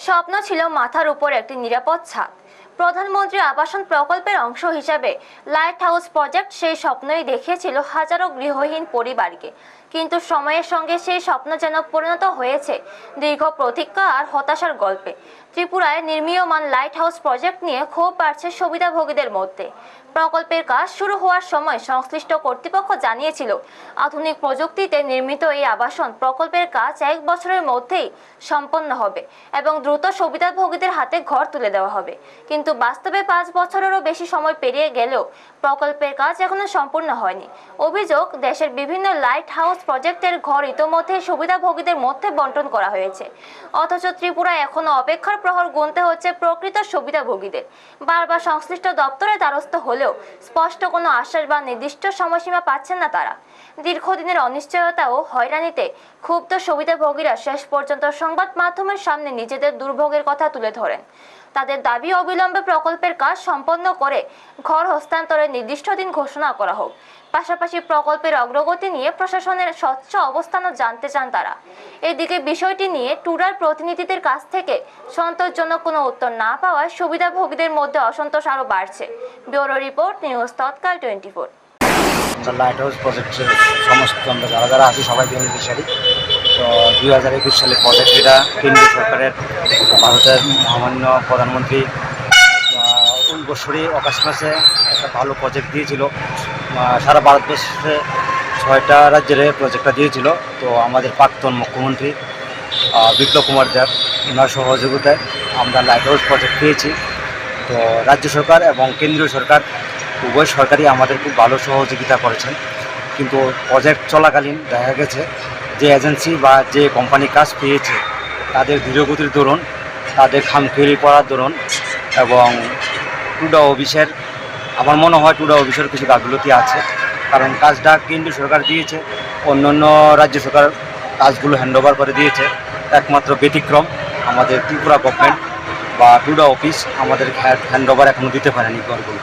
স্বপ্ন ছিল মাথার উপর একটি নিরাপদ ছাদ। প্রধানমন্ত্রী আবাসন প্রকল্পের অংশ হিসাবে লাইট হাউস প্রজেক্ট সেই স্বপ্নই দেখিয়েছিল হাজারো গৃহহীন পরিবারকে। কিন্তু সময়ের সঙ্গে সেই স্বপ্ন যেন পরিণত হয়েছে দীর্ঘ প্রতীক্ষা আর হতাশার গল্পে। ত্রিপুরায় নির্মীয়মান লাইট হাউস প্রজেক্ট নিয়ে ক্ষোভ বাড়ছে সুবিধাভোগীদের মধ্যে। প্রকল্পের কাজ শুরু হওয়ার সময় সংশ্লিষ্ট কর্তৃপক্ষ জানিয়েছিল, আধুনিক প্রযুক্তিতে নির্মিত এই আবাসন প্রকল্পের কাজ 1 বছরের মধ্যেই সম্পন্ন হবে এবং দ্রুত সুবিধাভোগীদের হাতে ঘর তুলে দেওয়া হবে। কিন্তু বাস্তবে 5 বছরেরও বেশি সময় পেরিয়ে গেলেও প্রকল্পের কাজ এখনো সম্পূর্ণ হয়নি। অভিযোগ, দেশের বিভিন্ন লাইট হাউস প্রজেক্টের ঘর ইতোমধ্যে সুবিধাভোগীদের মধ্যে বন্টন করা হয়েছে, অথচ ত্রিপুরা এখনো অপেক্ষার প্রহর গুনতে হচ্ছে প্রকৃত সুবিধাভোগীদের। বারবার সংশ্লিষ্ট দপ্তরে দ্বারস্থ হলেও স্পষ্ট কোনো আশ্বাস বা নির্দিষ্ট সময়সীমা পাচ্ছেন না তারা। দীর্ঘদিনের অনিশ্চয়তা ও হয়রানিতে ক্ষুব্ধ সুবিধাভোগীরা শেষ পর্যন্ত সংবাদ মাধ্যমের সামনে নিজেদের দুর্ভোগের কথা তুলে ধরেন। তাদের দাবি, অবিলম্বে প্রকল্পের কাজ সম্পন্ন করে ঘর হস্তান্তরের নির্দিষ্ট দিন ঘোষণা করা হোক। পাশাপাশি প্রকল্পের অগ্রগতি নিয়ে প্রশাসনের স্বচ্ছ অবস্থানও জানতে চান তারা। এদিকে বিষয়টি নিয়ে টুডার প্রতিনিধিদের কাছ থেকে সন্তোষজনক কোনো উত্তর না পাওয়ায় সুবিধাভোগীদের মধ্যে অসন্তোষ আরও বাড়ছে। ব্যুরো রিপোর্ট, নিউজ তৎকাল 24। লাইট হাউস প্রজেক্টের সমস্ত আমরা যারা আছি সবাই বেনিফিশিয়ারি। তো 2021 সালে প্রজেক্ট, এটা কেন্দ্রীয় সরকারের ভারতের মহামান্য প্রধানমন্ত্রী ওই বছরই অগাস্ট মাসে একটা ভালো প্রজেক্ট দিয়েছিল। সারা ভারতবর্ষে 6টা রাজ্যের প্রজেক্টটা দিয়েছিল। তো আমাদের প্রাক্তন মুখ্যমন্ত্রী বিপ্লব কুমার দেব, ওনার সহযোগিতায় আমরা লাইট হাউস প্রজেক্ট পেয়েছি। তো রাজ্য সরকার এবং কেন্দ্রীয় সরকার উভয় সরকারই আমাদের খুব ভালো সহযোগিতা করেছেন। কিন্তু প্রজেক্ট চলাকালীন দেখা গেছে যে এজেন্সি বা যে কোম্পানি কাজ পেয়েছে তাদের ধীরগতির দরুন, তাদের খামখেয়ালি করার দরুন এবং টুডা অফিসের, আমার মনে হয় টুডা অফিসের কিছু গাফিলতি আছে। কারণ কাজটা কেন্দ্রীয় সরকার দিয়েছে, অন্যান্য রাজ্য সরকার কাজগুলো হ্যান্ডওভার করে দিয়েছে। একমাত্র ব্যতিক্রম আমাদের ত্রিপুরা গভর্নমেন্ট বা টুডা অফিস আমাদের হ্যান্ডওভার এখনও দিতে পারেনি ঘরগুলো।